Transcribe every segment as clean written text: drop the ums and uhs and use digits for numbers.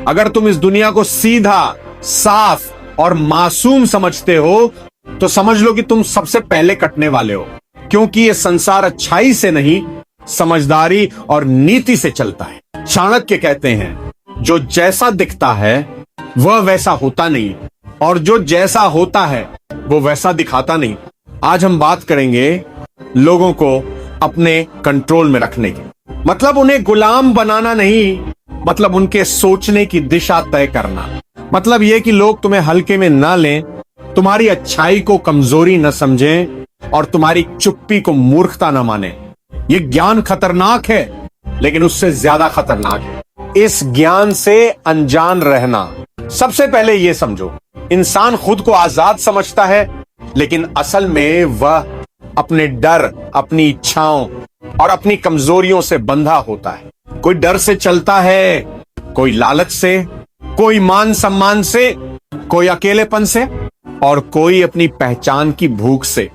अगर तुम इस दुनिया को सीधा, साफ और मासूम समझते हो तो समझ लो कि तुम सबसे पहले कटने वाले हो, क्योंकि ये संसार अच्छाई से नहीं, समझदारी और नीति से चलता है। चाणक्य कहते हैं, जो जैसा दिखता है वह वैसा होता नहीं, और जो जैसा होता है वो वैसा दिखाता नहीं। आज हम बात करेंगे लोगों को अपने कंट्रोल में रखने की, मतलब उन्हें गुलाम बनाना नहीं, मतलब उनके सोचने की दिशा तय करना। मतलब यह कि लोग तुम्हें हल्के में ना लें, तुम्हारी अच्छाई को कमजोरी न समझें और तुम्हारी चुप्पी को मूर्खता न माने। यह ज्ञान खतरनाक है, लेकिन उससे ज्यादा खतरनाक है इस ज्ञान से अनजान रहना। सबसे पहले यह समझो, इंसान खुद को आजाद समझता है, लेकिन असल में वह अपने डर, अपनी इच्छाओं और अपनी कमजोरियों से बंधा होता है। कोई डर से चलता है, कोई लालच से, कोई मान सम्मान से, कोई अकेलेपन से, और कोई अपनी पहचान की भूख से।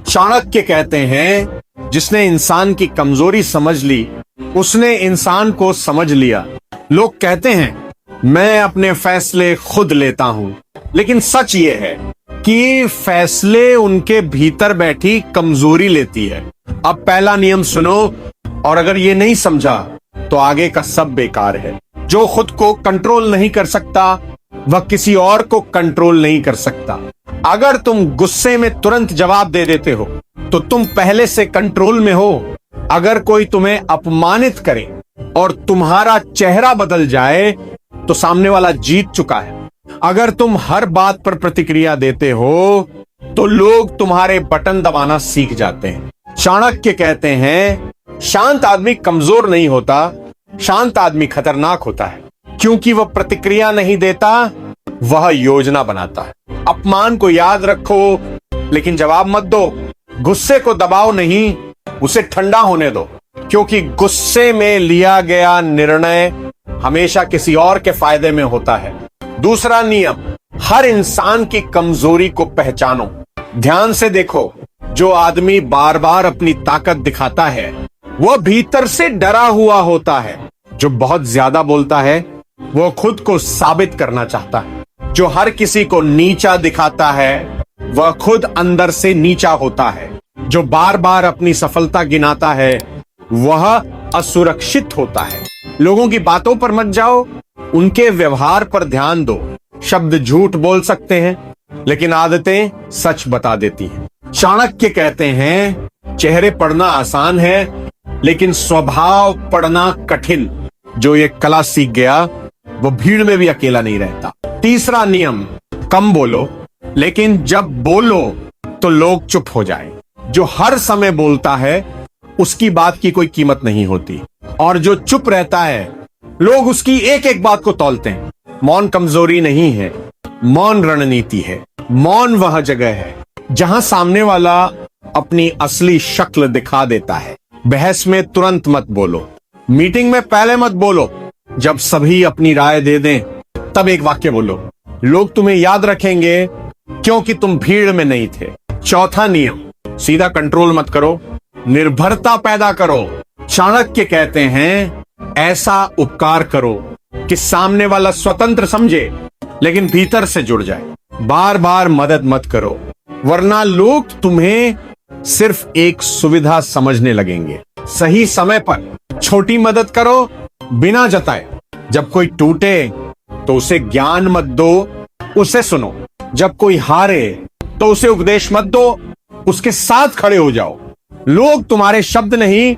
चाणक्य कहते हैं, जिसने इंसान की कमजोरी समझ ली उसने इंसान को समझ लिया। लोग कहते हैं मैं अपने फैसले खुद लेता हूं, लेकिन सच ये है कि फैसले उनके भीतर बैठी कमजोरी लेती है। अब पहला नियम सुनो, और अगर ये नहीं समझा तो आगे का सब बेकार है। जो खुद को कंट्रोल नहीं कर सकता वह किसी और को कंट्रोल नहीं कर सकता। अगर तुम गुस्से में तुरंत जवाब दे देते हो तो तुम पहले से कंट्रोल में हो। अगर कोई तुम्हें अपमानित करे और तुम्हारा चेहरा बदल जाए तो सामने वाला जीत चुका है। अगर तुम हर बात पर प्रतिक्रिया देते हो तो लोग तुम्हारे बटन दबाना सीख जाते हैं। चाणक्य कहते हैं, शांत आदमी कमजोर नहीं होता, शांत आदमी खतरनाक होता है, क्योंकि वह प्रतिक्रिया नहीं देता, वह योजना बनाता है। अपमान को याद रखो, लेकिन जवाब मत दो। गुस्से को दबाओ नहीं, उसे ठंडा होने दो, क्योंकि गुस्से में लिया गया निर्णय हमेशा किसी और के फायदे में होता है। दूसरा नियम, हर इंसान की कमजोरी को पहचानो। ध्यान से देखो, जो आदमी बार बार अपनी ताकत दिखाता है वह भीतर से डरा हुआ होता है। जो बहुत ज्यादा बोलता है वह खुद को साबित करना चाहता है। जो हर किसी को नीचा दिखाता है वह खुद अंदर से नीचा होता है। जो बार बार अपनी सफलता गिनाता है वह असुरक्षित होता है। लोगों की बातों पर मत जाओ, उनके व्यवहार पर ध्यान दो। शब्द झूठ बोल सकते हैं, लेकिन आदतें सच बता देती हैं। चाणक्य कहते हैं, चेहरे पढ़ना आसान है, लेकिन स्वभाव पढ़ना कठिन। जो ये कला सीख गया वो भीड़ में भी अकेला नहीं रहता। तीसरा नियम, कम बोलो, लेकिन जब बोलो तो लोग चुप हो जाएं। जो हर समय बोलता है उसकी बात की कोई कीमत नहीं होती, और जो चुप रहता है लोग उसकी एक एक बात को तौलते हैं। मौन कमजोरी नहीं है, मौन रणनीति है। मौन वह जगह है जहां सामने वाला अपनी असली शक्ल दिखा देता है। बहस में तुरंत मत बोलो, मीटिंग में पहले मत बोलो। जब सभी अपनी राय दे दें तब एक वाक्य बोलो। लोग तुम्हें याद रखेंगे क्योंकि तुम भीड़ में नहीं थे। चौथा नियम, सीधा कंट्रोल मत करो, निर्भरता पैदा करो। चाणक्य कहते हैं, ऐसा उपकार करो कि सामने वाला स्वतंत्र समझे लेकिन भीतर से जुड़ जाए। बार बार मदद मत करो, वरना लोग तुम्हें सिर्फ एक सुविधा समझने लगेंगे। सही समय पर छोटी मदद करो, बिना जताए। जब कोई टूटे तो उसे ज्ञान मत दो, उसे सुनो। जब कोई हारे तो उसे उपदेश मत दो, उसके साथ खड़े हो जाओ। लोग तुम्हारे शब्द नहीं,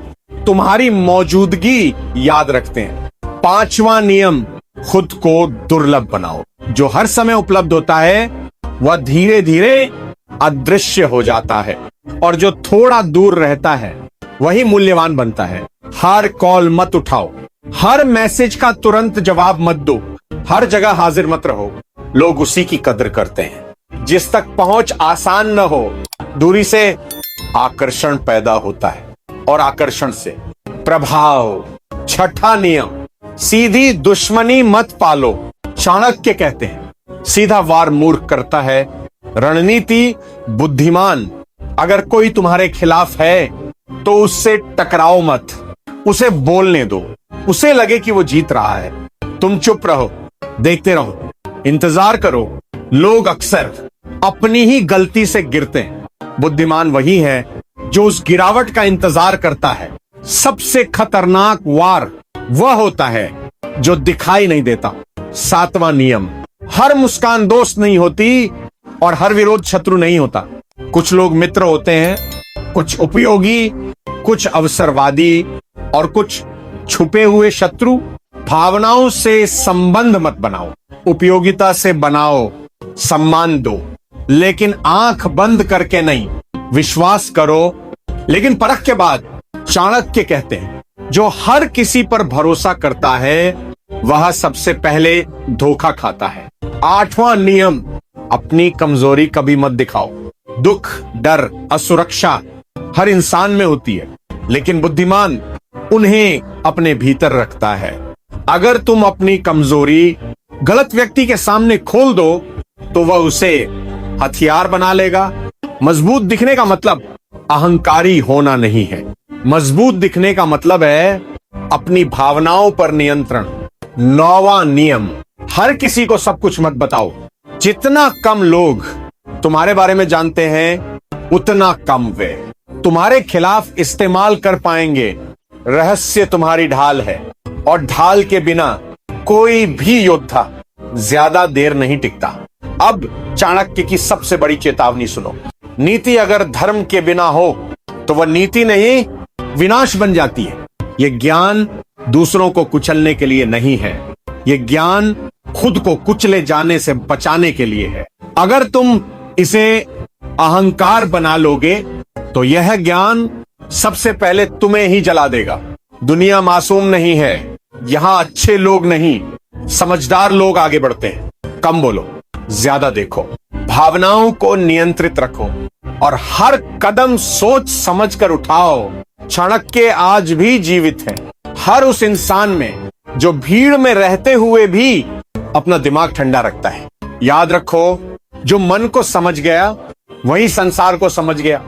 तुम्हारी मौजूदगी याद रखते हैं। पांचवा नियम, खुद को दुर्लभ बनाओ। जो हर समय उपलब्ध होता है वह धीरे धीरे अदृश्य हो जाता है, और जो थोड़ा दूर रहता है वही मूल्यवान बनता है। हर कॉल मत उठाओ, हर मैसेज का तुरंत जवाब मत दो, हर जगह हाजिर मत रहो। लोग उसी की कदर करते हैं जिस तक पहुंच आसान न हो। दूरी से आकर्षण पैदा होता है, और आकर्षण से प्रभाव। छठा नियम, सीधी दुश्मनी मत पालो। चाणक्य कहते हैं, सीधा वार मूर्ख करता है, रणनीति बुद्धिमान। अगर कोई तुम्हारे खिलाफ है तो उससे टकराओ मत, उसे बोलने दो। उसे लगे कि वो जीत रहा है, तुम चुप रहो। देखते रहो, इंतजार करो। लोग अक्सर अपनी ही गलती से गिरते हैं। बुद्धिमान वही है जो उस गिरावट का इंतजार करता है। सबसे खतरनाक वार वह होता है जो दिखाई नहीं देता। 7वां नियम, हर मुस्कान दोस्त नहीं होती और हर विरोध शत्रु नहीं होता। कुछ लोग मित्र होते हैं, कुछ उपयोगी, कुछ अवसरवादी और कुछ छुपे हुए शत्रु। भावनाओं से संबंध मत बनाओ, उपयोगिता से बनाओ, सम्मान दो, लेकिन आंख बंद करके नहीं। विश्वास करो लेकिन परख के बाद। चाणक्य कहते हैं, जो हर किसी पर भरोसा करता है वह सबसे पहले धोखा खाता है। 8वां नियम, अपनी कमजोरी कभी मत दिखाओ। दुख, डर, असुरक्षा हर इंसान में होती है, लेकिन बुद्धिमान उन्हें अपने भीतर रखता है। अगर तुम अपनी कमजोरी गलत व्यक्ति के सामने खोल दो तो वह उसे हथियार बना लेगा। मजबूत दिखने का मतलब अहंकारी होना नहीं है। मजबूत दिखने का मतलब है अपनी भावनाओं पर नियंत्रण। 9वां नियम, हर किसी को सब कुछ मत बताओ। जितना कम लोग तुम्हारे बारे में जानते हैं उतना कम वे तुम्हारे खिलाफ इस्तेमाल कर पाएंगे। रहस्य तुम्हारी ढाल है और ढाल के बिना कोई भी योद्धा ज्यादा देर नहीं टिकता। अब चाणक्य की सबसे बड़ी चेतावनी सुनो। नीति अगर धर्म के बिना हो तो वह नीति नहीं, विनाश बन जाती है। यह ज्ञान दूसरों को कुचलने के लिए नहीं है, यह ज्ञान खुद को कुचले जाने से बचाने के लिए है। अगर तुम इसे अहंकार बना लोगे तो यह ज्ञान सबसे पहले तुम्हें ही जला देगा। दुनिया मासूम नहीं है, यहां अच्छे लोग नहीं, समझदार लोग आगे बढ़ते हैं। कम बोलो, ज्यादा देखो, भावनाओं को नियंत्रित रखो और हर कदम सोच समझ कर उठाओ। चाणक्य आज भी जीवित है हर उस इंसान में जो भीड़ में रहते हुए भी अपना दिमाग ठंडा रखता है। याद रखो, जो मन को समझ गया वही संसार को समझ गया।